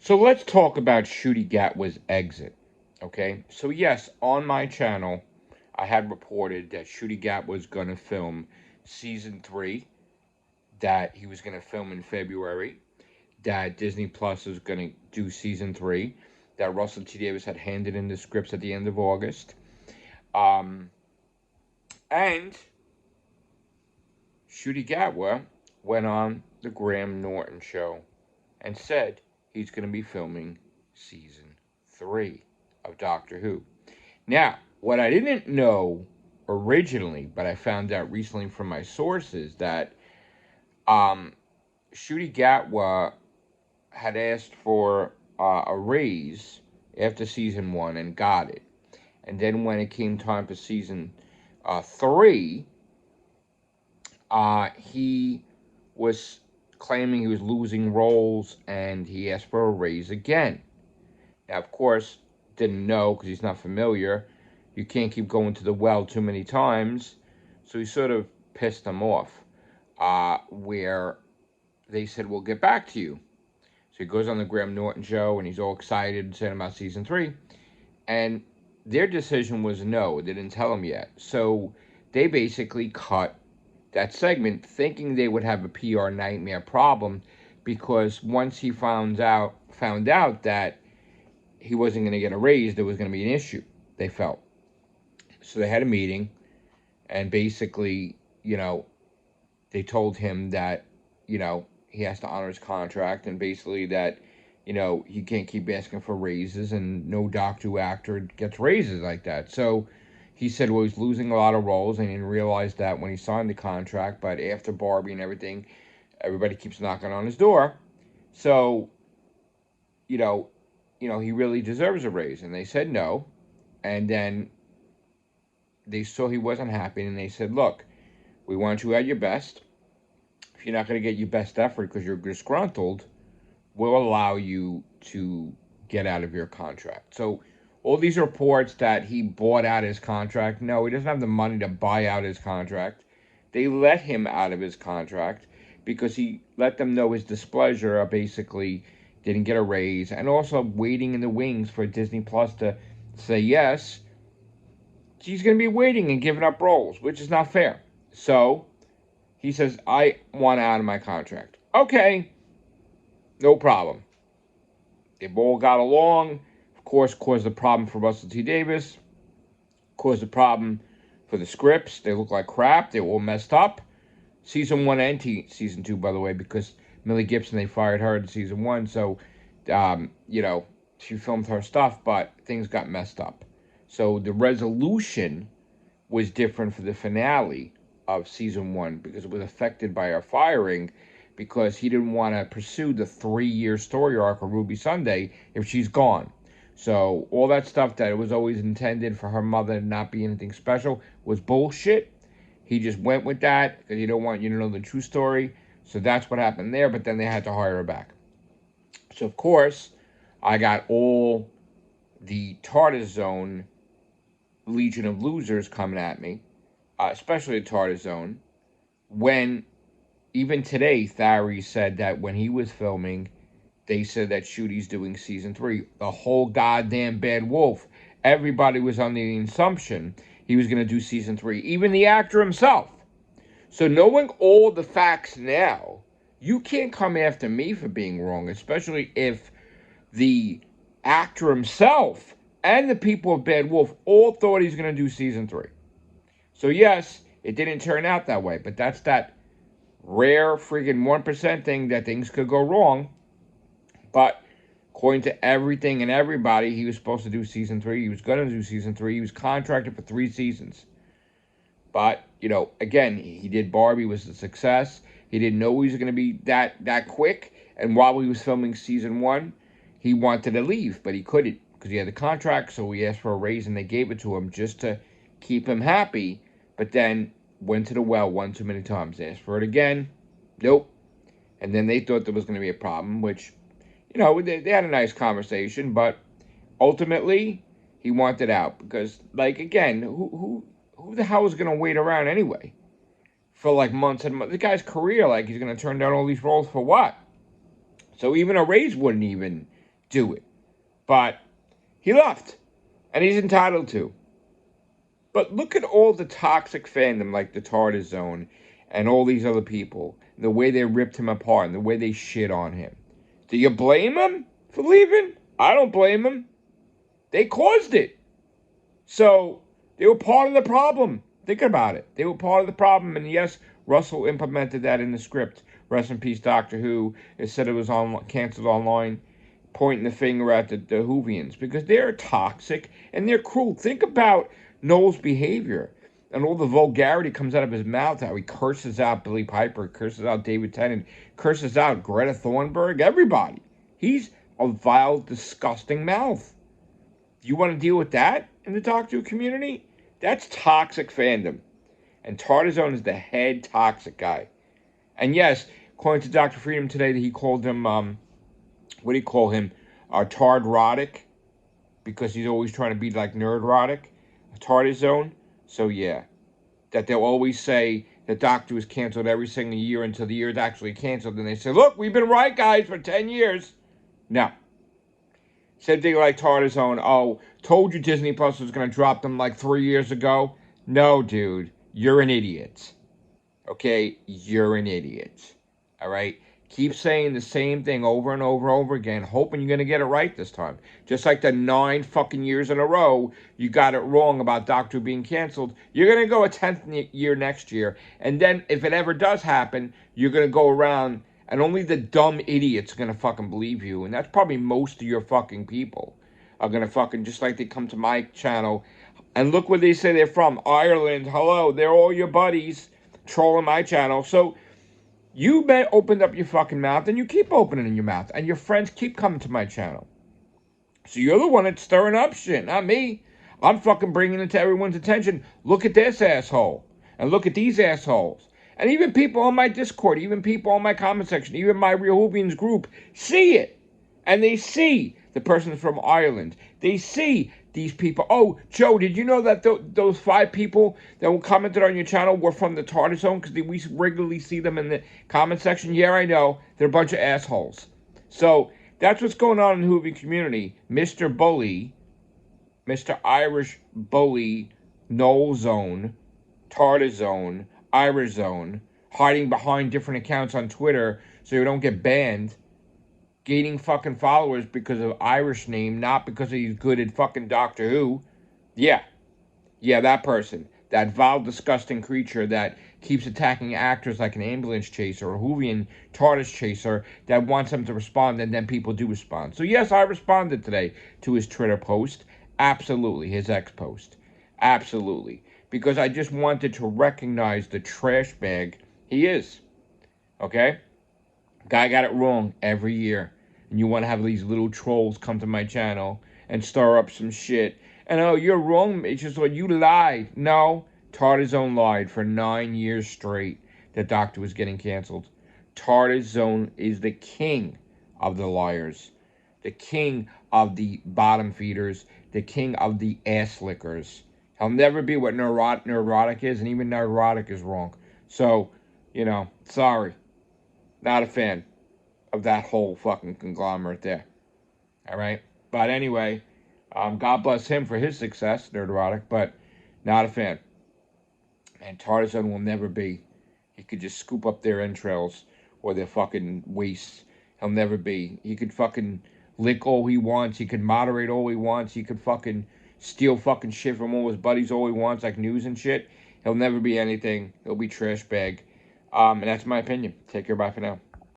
So let's talk about Shooty Gatwa's exit. Okay, so yes, on my channel, I had reported that Shooty Gat was going to film season 3, that he was going to film in February, that Disney Plus was going to do season 3, that Russell T Davis had handed in the scripts at the end of August. And Shooty Gatwa went on the Graham Norton show and said he's going to be filming season 3 of Doctor Who. Now, what I didn't know originally, but I found out recently from my sources, that Shooty Gatwa had asked for a raise after season 1 and got it. And then when it came time for season 3, he was claiming he was losing roles and he asked for a raise again. Now, of course, didn't know because he's not familiar. You can't keep going to the well too many times. So he sort of pissed them off, where they said, we'll get back to you. So he goes on the Graham Norton show and he's all excited saying about season 3. And their decision was no, they didn't tell him yet. So they basically cut that segment thinking they would have a PR nightmare problem, because once he found out that he wasn't going to get a raise, there was going to be an issue, they felt. So they had a meeting, and basically, they told him that, he has to honor his contract, and basically that, he can't keep asking for raises, and no Doctor Who actor gets raises like that. So he said, well, he's losing a lot of roles, and he didn't realize that when he signed the contract, but after Barbie and everything, everybody keeps knocking on his door. So, he really deserves a raise. And they said no. And then they saw he wasn't happy, and they said, look, we want you at your best. If you're not going to get your best effort because you're disgruntled, we'll allow you to get out of your contract. So all these reports that he bought out his contract, no, he doesn't have the money to buy out his contract. They let him out of his contract because he let them know his displeasure, basically didn't get a raise, and also waiting in the wings for Disney Plus to say yes. He's going to be waiting and giving up roles, which is not fair. So he says, I want out of my contract. Okay, no problem. They've all got along. Of course, caused a problem for Russell T Davis. Caused a problem for the scripts. They look like crap. They were all messed up. Season 1 and season 2, by the way, because Millie Gibson, they fired her in season 1. So, she filmed her stuff, but things got messed up. So the resolution was different for the finale of season 1 because it was affected by her firing, because he didn't want to pursue the 3-year story arc of Ruby Sunday if she's gone. So all that stuff that was always intended for her mother to not be anything special was bullshit. He just went with that because he don't want you to know the true story. So that's what happened there, but then they had to hire her back. So, of course, I got all the TARDIS Zone Legion of Losers coming at me, especially the TARDIS Zone, when even today, Thary said that when he was filming, they said that Shooty's doing season 3. The whole goddamn Bad Wolf. Everybody was under the assumption he was going to do season 3. Even the actor himself. So knowing all the facts now, you can't come after me for being wrong, especially if the actor himself and the people of Bad Wolf all thought he's going to do season 3. So yes, it didn't turn out that way, but that's that rare friggin' 1% thing that things could go wrong. But according to everything and everybody, he was supposed to do season 3. He was going to do season 3. He was contracted for 3 seasons. But, again, he did Barbie, was a success. He didn't know he was going to be that quick. And while he was filming season 1, he wanted to leave, but he couldn't because he had the contract. So he asked for a raise, and they gave it to him just to keep him happy. But then went to the well one too many times. Asked for it again. Nope. And then they thought there was going to be a problem, which, they had a nice conversation, but ultimately he wanted out because, again, who the hell is going to wait around anyway for months and months? The guy's career, he's going to turn down all these roles for what? So even a raise wouldn't even do it. But he left, and he's entitled to. But look at all the toxic fandom like the Tartar Zone and all these other people, the way they ripped him apart and the way they shit on him. Do you blame them for leaving? I don't blame them. They caused it. So they were part of the problem. Think about it. They were part of the problem. And yes, Russell implemented that in the script. Rest in peace, Doctor Who. It said it was canceled online, pointing the finger at the Whovians because they're toxic and they're cruel. Think about Noel's behavior and all the vulgarity comes out of his mouth. How he curses out Billy Piper, curses out David Tennant, curses out Greta Thunberg, everybody. He's a vile, disgusting mouth. You want to deal with that in the Doctor Who community? That's toxic fandom. And Tartarzone is the head toxic guy. And yes, according to Dr. Freedom today, that he called him, what do you call him? Tardrotic, because he's always trying to be like nerdrotic. Tartarzone. So yeah, that they'll always say the Doctor was canceled every single year until the year it's actually canceled. And they say, look, we've been right, guys, for 10 years. No. Same thing like Tartarzone. Oh, told you Disney Plus was going to drop them like 3 years ago. No, dude. You're an idiot. Okay? You're an idiot. All right? Keep saying the same thing over and over and over again, hoping you're going to get it right this time. Just like the 9 fucking years in a row, you got it wrong about Doctor Who being canceled. You're going to go a 10th year next year. And then if it ever does happen, you're going to go around and only the dumb idiots are going to fucking believe you. And that's probably most of your fucking people are going to fucking, just like they come to my channel. And look where they say they're from. Ireland. Hello. They're all your buddies trolling my channel. So you opened up your fucking mouth, and you keep opening your mouth, and your friends keep coming to my channel. So you're the one that's stirring up shit, not me. I'm fucking bringing it to everyone's attention. Look at this asshole, and look at these assholes. And even people on my Discord, even people on my comment section, even my Real Hoovians group see it. And they see the person from Ireland. They see these people. Oh, Joe, did you know that those 5 people that were commented on your channel were from the Tartar Zone? Because we regularly see them in the comment section. Yeah, I know. They're a bunch of assholes. So that's what's going on in the Hoovie community. Mr. Bully, Mr. Irish Bully, Noel Zone, Tartar Zone, Irish Zone, hiding behind different accounts on Twitter so you don't get banned. Gaining fucking followers because of Irish name, not because he's good at fucking Doctor Who. Yeah, that person. That vile, disgusting creature that keeps attacking actors like an ambulance chaser or Whovian TARDIS chaser that wants them to respond, and then people do respond. So yes, I responded today to his Twitter post. Absolutely. His X post. Absolutely. Because I just wanted to recognize the trash bag he is. Okay? Guy got it wrong every year. And you want to have these little trolls come to my channel and stir up some shit. And oh, you're wrong, it's just what you lied. No, Tartarzone lied for 9 years straight. The Doctor was getting canceled. Tartarzone is the king of the liars, the king of the bottom feeders, the king of the ass lickers. He'll never be what neurotic is, and even neurotic is wrong. So, sorry. Not a fan of that whole fucking conglomerate there. All right? But anyway, God bless him for his success, Nerdotic, but not a fan. And Tarzan will never be. He could just scoop up their entrails or their fucking wastes. He'll never be. He could fucking lick all he wants. He could moderate all he wants. He could fucking steal fucking shit from all his buddies all he wants, like news and shit. He'll never be anything. He'll be trash bag. And that's my opinion. Take care. Bye for now.